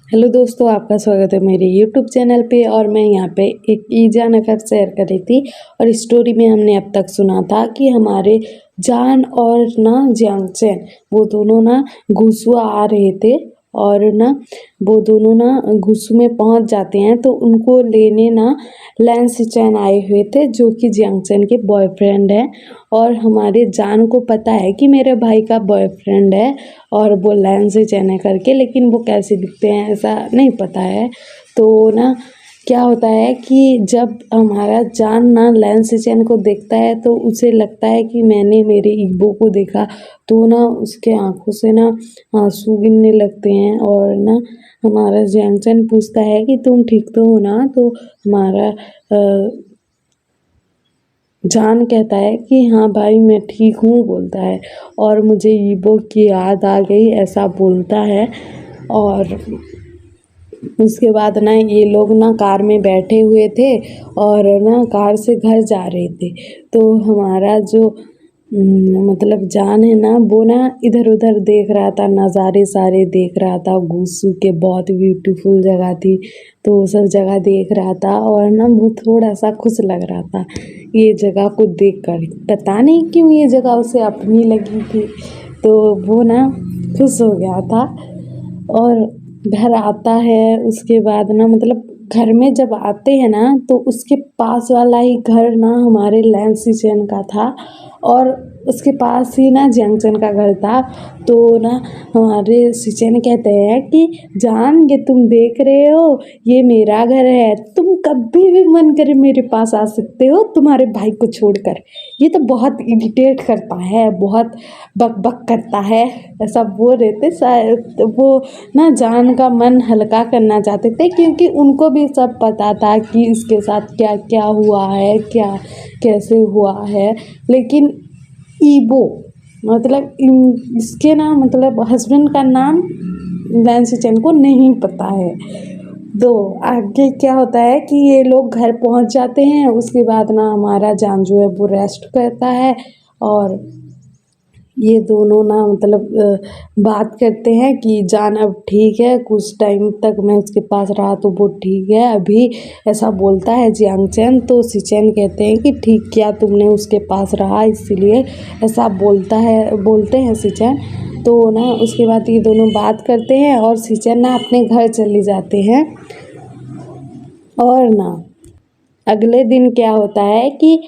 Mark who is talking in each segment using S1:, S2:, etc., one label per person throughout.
S1: Hello दोस्तों, आपका स्वागत है मेरे यूट्यूब चैनल पे। और मैं यहाँ पे एक ईजान अफेयर शेयर कर रही थी। और स्टोरी में हमने अब तक सुना था कि हमारे जान और ना जियांगचैन वो दोनों ना गुसुआ आ रहे थे। और ना वो दोनों ना गुसु में पहुँच जाते हैं, तो उनको लेने ना लैन सिचैन आए हुए थे, जो कि जियांगचैन के बॉयफ्रेंड हैं। और हमारे जान को पता है कि मेरे भाई का बॉयफ्रेंड है और वो लैन सिचैन है करके, लेकिन वो कैसे दिखते हैं ऐसा नहीं पता है। तो ना क्या होता है कि जब हमारा जान ना लैन सिचैन को देखता है तो उसे लगता है कि मैंने मेरे ईबो को देखा। तो ना उसके आंखों से ना आंसू गिरने लगते हैं। और ना हमारा जियांगचैन पूछता है कि तुम ठीक तो हो ना। तो हमारा जान कहता है कि हाँ भाई मैं ठीक हूँ बोलता है। और मुझे ईबो की याद आ गई ऐसा बोलता है। और उसके बाद ना ये लोग ना कार में बैठे हुए थे और ना कार से घर जा रहे थे। तो हमारा जो मतलब जान है ना वो ना इधर उधर देख रहा था, नज़ारे सारे देख रहा था। गुसू के बहुत ब्यूटीफुल जगह थी, तो वो सब जगह देख रहा था। और ना वो थोड़ा सा खुश लग रहा था ये जगह को देख कर। पता नहीं क्यों ये जगह उसे अपनी लगी थी, तो वो ना खुश हो गया था। और घर आता है उसके बाद ना मतलब घर में जब आते हैं ना तो उसके पास वाला ही घर ना हमारे लैन सिचैन का था। और उसके पास ही ना जियांगचैन का घर था। तो ना हमारे सिचैन कहते हैं कि जान ये तुम देख रहे हो, ये मेरा घर है, तुम कभी भी मन करे मेरे पास आ सकते हो तुम्हारे भाई को छोड़कर। ये तो बहुत इरिटेट करता है, बहुत बक बक करता है, ऐसा बोल रहे थे। शायद वो ना जान का मन हल्का करना चाहते थे, क्योंकि उनको भी सब पता था कि इसके साथ क्या क्या हुआ है, क्या कैसे हुआ है। लेकिन ईबो मतलब इसके ना मतलब हस्बैंड का नाम लैन सिचैन को नहीं पता है। तो आगे क्या होता है कि ये लोग घर पहुंच जाते हैं। उसके बाद ना हमारा जान जो है वो रेस्ट करता है। और ये दोनों ना मतलब बात करते हैं कि जान अब ठीक है, कुछ टाइम तक मैं उसके पास रहा तो वो ठीक है अभी, ऐसा बोलता है जियांगचैन। तो सिचैन कहते हैं कि ठीक किया तुमने उसके पास रहा, इसीलिए ऐसा बोलते हैं सिचैन। तो ना उसके बाद ये दोनों बात करते हैं और सिचैन ना अपने घर चले जाते हैं। और ना अगले दिन क्या होता है कि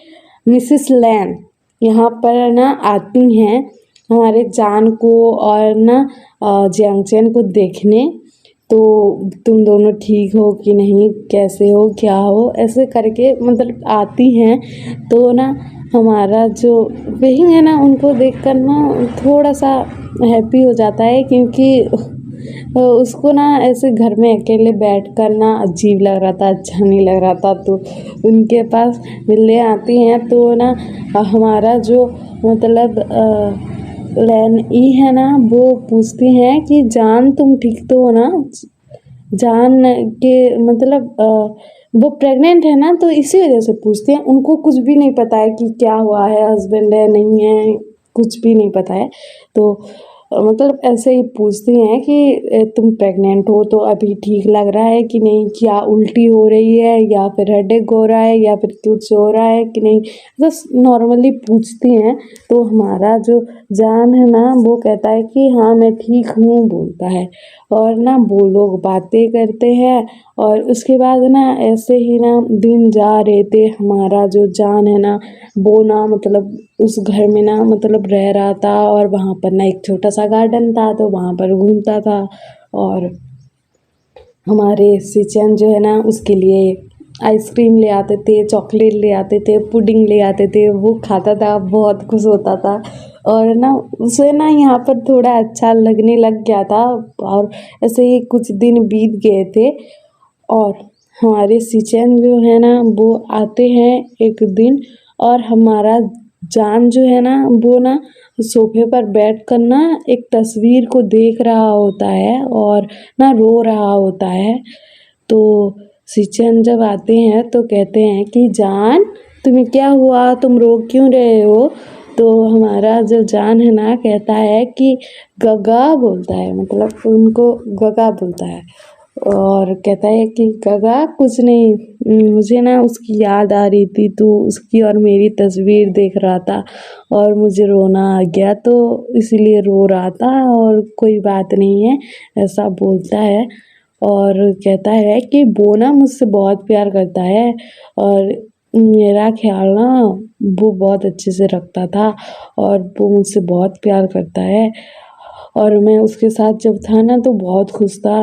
S1: मिसिस लैन यहाँ पर ना आती हैं हमारे जान को और ना जियांगचैन को देखने। तो तुम दोनों ठीक हो कि नहीं, कैसे हो, क्या हो, ऐसे करके मतलब आती हैं। तो ना हमारा जो वही है ना उनको देखकर ना थोड़ा सा हैप्पी हो जाता है, क्योंकि उसको ना ऐसे घर में अकेले बैठ कर ना अजीब लग रहा था, अच्छा नहीं लग रहा था। तो उनके पास मिलने आती हैं। तो ना हमारा जो मतलब लैन ई है ना वो पूछती हैं कि जान तुम ठीक तो हो ना। जान के मतलब वो प्रेग्नेंट है ना, तो इसी वजह से पूछते हैं। उनको कुछ भी नहीं पता है कि क्या हुआ है, हस्बैंड है नहीं है, कुछ भी नहीं पता है। तो मतलब ऐसे ही पूछती हैं कि तुम प्रेग्नेंट हो तो अभी ठीक लग रहा है कि नहीं, क्या उल्टी हो रही है या फिर हेडेक हो रहा है या फिर कुछ हो रहा है कि नहीं, बस नॉर्मली पूछती हैं। तो हमारा जो जान है ना वो कहता है कि हाँ मैं ठीक हूँ बोलता है। और ना वो लोग बातें करते हैं। और उसके बाद ना ऐसे ही ना दिन जा रहे थे। हमारा जो जान है ना वो ना मतलब उस घर में ना मतलब रह रहा था। और वहाँ पर ना एक छोटा सा गार्डन था, तो वहाँ पर घूमता था। और हमारे सिचन जो है ना उसके लिए आइसक्रीम ले आते थे, चॉकलेट ले आते थे, पुडिंग ले आते थे, वो खाता था, बहुत खुश होता था। और ना उसे ना यहाँ पर थोड़ा अच्छा लगने लग गया था। और ऐसे ही कुछ दिन बीत गए थे। और हमारे सिचन जो है ना वो आते हैं एक दिन। और हमारा जान जो है ना वो ना सोफे पर बैठ कर ना एक तस्वीर को देख रहा होता है और ना रो रहा होता है। तो सिचन जब आते हैं तो कहते हैं कि जान तुम्हें क्या हुआ, तुम रो क्यों रहे हो। तो हमारा जो जान है ना कहता है कि गगा बोलता है, मतलब उनको गगा बोलता है। और कहता है कि गगा कुछ नहीं, मुझे ना उसकी याद आ रही थी, तो उसकी और मेरी तस्वीर देख रहा था और मुझे रोना आ गया, तो इसीलिए रो रहा था और कोई बात नहीं है, ऐसा बोलता है। और कहता है कि वो ना मुझसे बहुत प्यार करता है और मेरा ख्याल ना वो बहुत अच्छे से रखता था और वो मुझसे बहुत प्यार करता है और मैं उसके साथ जब था ना तो बहुत खुश था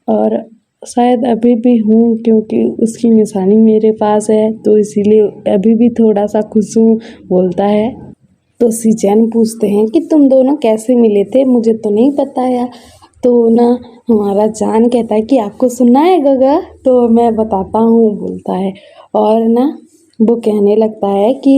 S1: और शायद अभी भी हूँ, क्योंकि उसकी निशानी मेरे पास है, तो इसीलिए अभी भी थोड़ा सा खुश हूँ, बोलता है। तो सीचैन पूछते हैं कि तुम दोनों कैसे मिले थे, मुझे तो नहीं बताया। तो ना हमारा जान कहता है कि आपको सुनना है गगा, तो मैं बताता हूँ, बोलता है। और ना वो कहने लगता है कि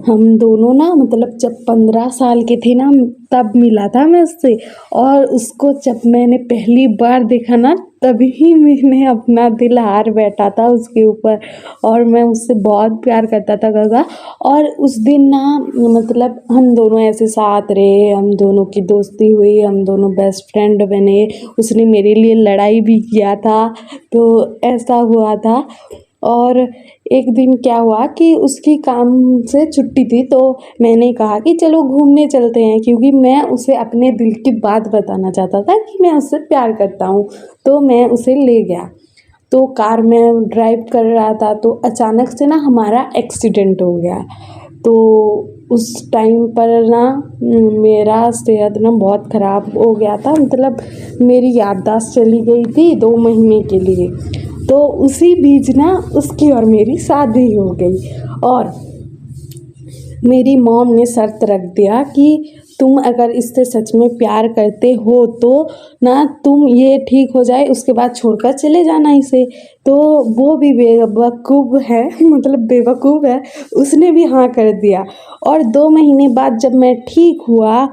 S1: हम दोनों ना मतलब जब 15 साल के थे ना तब मिला था मैं उससे, और उसको जब मैंने पहली बार देखा ना तभी मैंने अपना दिल हार बैठा था उसके ऊपर, और मैं उससे बहुत प्यार करता था गगा। और उस दिन ना मतलब हम दोनों ऐसे साथ रहे, हम दोनों की दोस्ती हुई, हम दोनों बेस्ट फ्रेंड बने, उसने मेरे लिए लड़ाई भी किया था, तो ऐसा हुआ था। और एक दिन क्या हुआ कि उसकी काम से छुट्टी थी, तो मैंने कहा कि चलो घूमने चलते हैं, क्योंकि मैं उसे अपने दिल की बात बताना चाहता था कि मैं उससे प्यार करता हूँ, तो मैं उसे ले गया। तो कार में ड्राइव कर रहा था, तो अचानक से ना हमारा एक्सीडेंट हो गया। तो उस टाइम पर ना मेरा सेहत ना बहुत ख़राब हो गया था, मतलब मेरी याददाश्त चली गई थी 2 महीने के लिए। तो उसी बीच ना उसकी और मेरी शादी हो गई, और मेरी मॉम ने शर्त रख दिया कि तुम अगर इससे सच में प्यार करते हो तो ना तुम ये ठीक हो जाए उसके बाद छोड़कर चले जाना इसे। तो वो भी बेवकूफ़ है मतलब बेवकूफ़ है, उसने भी हाँ कर दिया। और 2 महीने बाद जब मैं ठीक हुआ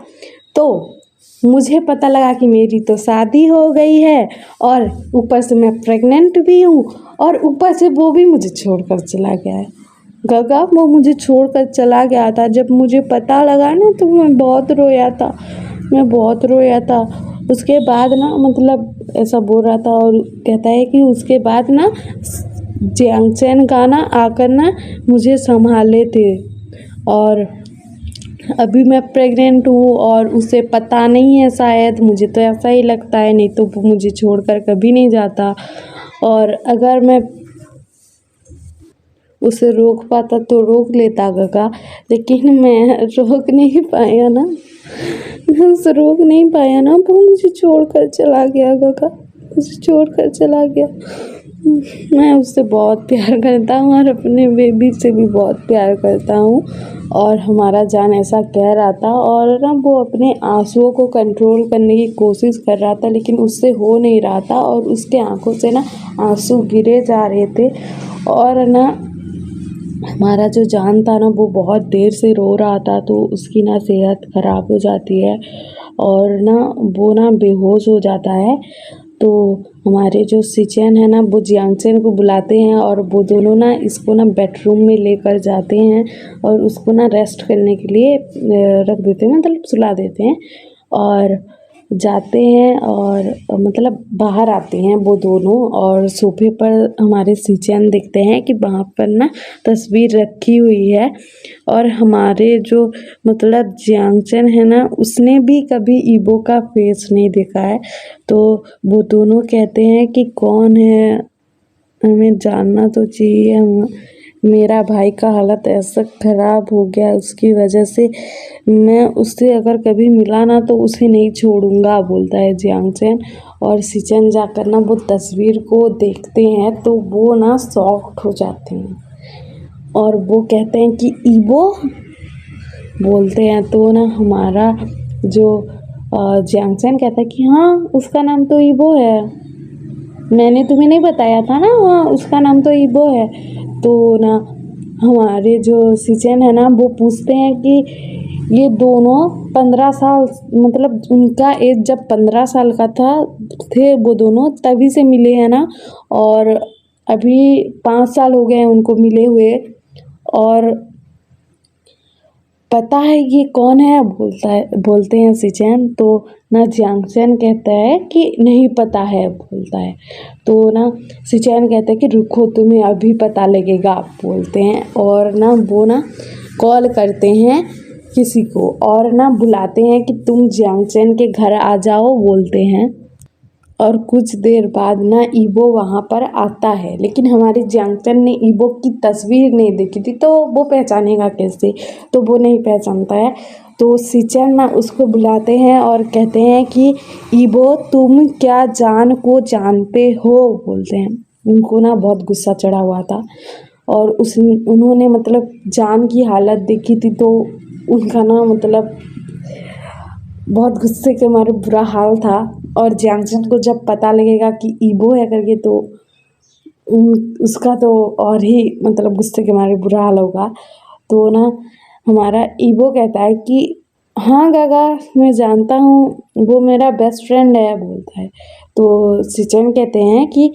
S1: तो मुझे पता लगा कि मेरी तो शादी हो गई है, और ऊपर से मैं प्रेग्नेंट भी हूँ, और ऊपर से वो भी मुझे छोड़कर चला गया है। गगा वो मुझे छोड़कर चला गया था, जब मुझे पता लगा ना तो मैं बहुत रोया था, मैं बहुत रोया था। उसके बाद ना मतलब ऐसा बोल रहा था, और कहता है कि उसके बाद ना जियांगचैन का ना आकर ना मुझे संभाले थे, और अभी मैं प्रेग्नेंट हूँ और उसे पता नहीं है, शायद मुझे तो ऐसा ही लगता है, नहीं तो वो मुझे छोड़कर कभी नहीं जाता। और अगर मैं उसे रोक पाता तो रोक लेता गगा, लेकिन मैं रोक नहीं पाया ना, मैं उसे रोक नहीं पाया ना, वो मुझे छोड़कर चला गया गगा, मुझे छोड़कर चला गया। मैं उससे बहुत प्यार करता हूँ और अपने बेबी से भी बहुत प्यार करता हूँ। और हमारा जान ऐसा कह रहा था, और ना वो अपने आंसुओं को कंट्रोल करने की कोशिश कर रहा था, लेकिन उससे हो नहीं रहा था, और उसके आंखों से ना आंसू गिरे जा रहे थे। और ना हमारा जो जान था ना वो बहुत देर से रो रहा था, तो उसकी ना सेहत ख़राब हो जाती है और ना वो ना बेहोश हो जाता है। तो हमारे जो सिचेन है ना वो जियांगचैन को बुलाते हैं, और वो दोनों ना इसको ना बेडरूम में लेकर जाते हैं और उसको ना रेस्ट करने के लिए रख देते हैं, मतलब सुला देते हैं, और जाते हैं और मतलब बाहर आते हैं वो दोनों, और सोफे पर हमारे सिचेन दिखते हैं कि वहाँ पर ना तस्वीर रखी हुई है। और हमारे जो मतलब जियांगचैन है ना उसने भी कभी ईबो का फेस नहीं देखा है, तो वो दोनों कहते हैं कि कौन है, हमें जानना तो चाहिए। हम मेरा भाई का हालत ऐसा ख़राब हो गया उसकी वजह से, मैं उससे अगर कभी मिला ना तो उसे नहीं छोड़ूंगा, बोलता है जियांगचैन। और सिचेन जाकर ना वो तस्वीर को देखते हैं तो वो ना शॉक्ड हो जाते हैं, और वो कहते हैं कि ईबो, बोलते हैं। तो ना हमारा जो जियांगचैन कहता है कि हाँ उसका नाम तो ईबो है, मैंने तुम्हें नहीं बताया था ना, हाँ उसका नाम तो ईबो है। तो ना हमारे जो सिचेन है ना वो पूछते हैं कि ये दोनों 15 साल, मतलब उनका एज जब 15 साल का था थे वो दोनों तभी से मिले हैं ना, और अभी 5 साल हो गए हैं उनको मिले हुए। और पता है ये कौन है, बोलते हैं शिचेन। तो ना जियांगचैन कहता है कि नहीं पता है, बोलता है। तो ना शिचेन कहता है कि रुको तुम्हें अभी पता लगेगा, बोलते हैं। और ना वो ना कॉल करते हैं किसी को और ना बुलाते हैं कि तुम जियांगचैन के घर आ जाओ, बोलते हैं। और कुछ देर बाद ना ईबो वहाँ पर आता है, लेकिन हमारे जियांगचैन ने ईबो की तस्वीर नहीं देखी थी, तो वो पहचानेगा कैसे, तो वो नहीं पहचानता है। तो शिचेन ना उसको बुलाते हैं और कहते हैं कि ईबो तुम क्या जान को जानते हो, बोलते हैं। उनको ना बहुत गुस्सा चढ़ा हुआ था और उन्होंने मतलब जान की हालत देखी थी, तो उनका ना मतलब बहुत गुस्से के मारे बुरा हाल था। और जियांगचैन को जब पता लगेगा कि ईबो है करके, तो उसका तो और ही मतलब गुस्से के मारे बुरा हाल होगा। तो ना हमारा ईबो कहता है कि हाँ गागा, मैं जानता हूँ, वो मेरा बेस्ट फ्रेंड है, बोलता है। तो शिचेन कहते हैं कि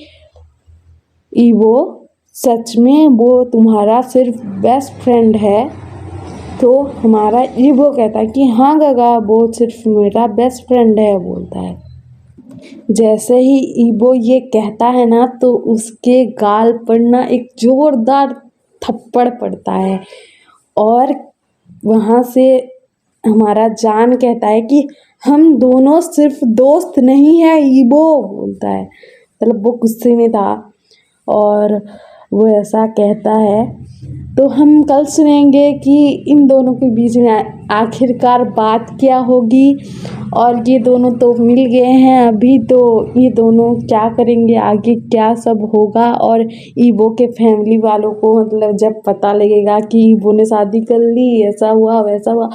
S1: ईबो सच में वो तुम्हारा सिर्फ बेस्ट फ्रेंड है। तो हमारा ईबो कहता है कि हाँ गागा, वो सिर्फ मेरा बेस्ट फ्रेंड है, बोलता है। जैसे ही ईबो ये कहता है ना, तो उसके गाल पर ना एक जोरदार थप्पड़ पड़ता है। और वहाँ से हमारा जान कहता है कि हम दोनों सिर्फ दोस्त नहीं है ईबो, बोलता है। मतलब वो गुस्से में था और वो ऐसा कहता है। तो हम कल सुनेंगे कि इन दोनों के बीच में आखिरकार बात क्या होगी। और ये दोनों तो मिल गए हैं अभी, तो ये दोनों क्या करेंगे, आगे क्या सब होगा। और ईबो के फैमिली वालों को मतलब जब पता लगेगा कि ईबो ने शादी कर ली, ऐसा हुआ वैसा हुआ,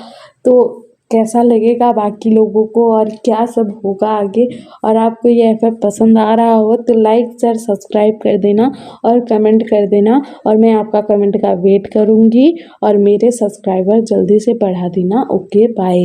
S1: तो कैसा लगेगा बाकी लोगों को और क्या सब होगा आगे। और आपको ये एफएफ पसंद आ रहा हो तो लाइक शेयर सब्सक्राइब कर देना और कमेंट कर देना, और मैं आपका कमेंट का वेट करूँगी। और मेरे सब्सक्राइबर जल्दी से बढ़ा देना। Okay bye.